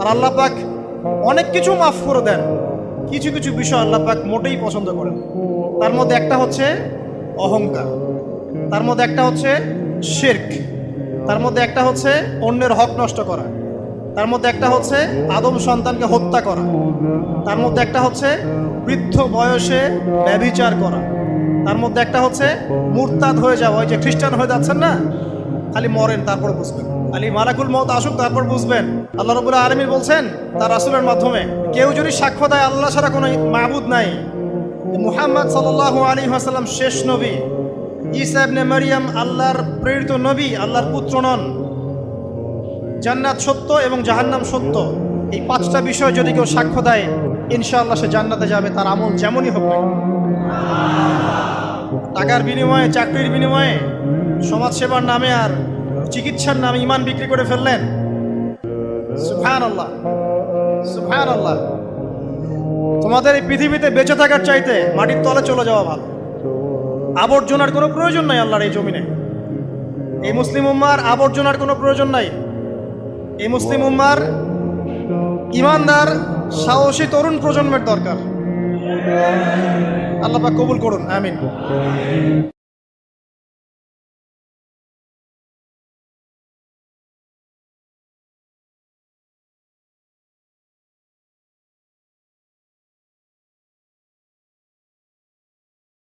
আর আল্লাহ পাক অনেক কিছু মাফ করে দেন, কিছু কিছু বিষয় আল্লাহ পাক মোটেই পছন্দ করেন। তার মধ্যে একটা হচ্ছে অহংকার, তার মধ্যে একটা হচ্ছে শিরক, তার মধ্যে একটা হচ্ছে অন্যের হক নষ্ট করা, তার মধ্যে একটা হচ্ছে আদম সন্তানকে হত্যা করা, তার মধ্যে একটা হচ্ছে বৃদ্ধ বয়সে ব্যভিচার করা, তার মধ্যে একটা হচ্ছে মুরতাদ হয়ে যাওয়া। ওই যে খ্রিস্টান হয়ে যাচ্ছেন না, খালি মরেন তারপর বুঝবেন, খালি মালাকুল মউত আসুক তারপর বুঝবেন। আল্লাহ রাব্বুল আলামিন বলছেন তার রাসূলের মাধ্যমে, কেউ যদি সাক্ষ্য দেয় আল্লাহ ছাড়া কোনো মাবুদ নাই, মুহাম্মদ সাল্লাল্লাহু আলাইহি ওয়াসাল্লাম শেষ নবী, ঈসা ইবনে মারইয়াম আল্লাহর প্রেরিত নবী, আল্লাহর পুত্র নন, জান্নাত সত্য এবং জাহান্নাম সত্য, এই পাঁচটা বিষয় যদি কেউ সাক্ষ্য দেয় ইনশাআল্লাহ সে জান্নাতে যাবে, তার আমল যেমনই হোক না। টাকার বিনিময়ে, চাকরির বিনিময়ে, সমাজসেবার নামে আর চিকিৎসার নামে ইমান বিক্রি করে ফেললেন, সুবহানাল্লাহ সুবহানাল্লাহ। তোমাদের এই পৃথিবীতে বেঁচে থাকার চাইতে মাটির তলে চলে যাওয়া ভালো। আবর্জনার কোনো প্রয়োজন নাই আল্লাহর এই জমিনে। এই মুসলিম উম্মার আবর্জনার কোনো প্রয়োজন নাই। এই মুসলিম উম্মার ইমানদার সাহসী তরুণ প্রজন্মের দরকার। আল্লাহ পাক কবুল করুন, আমিন।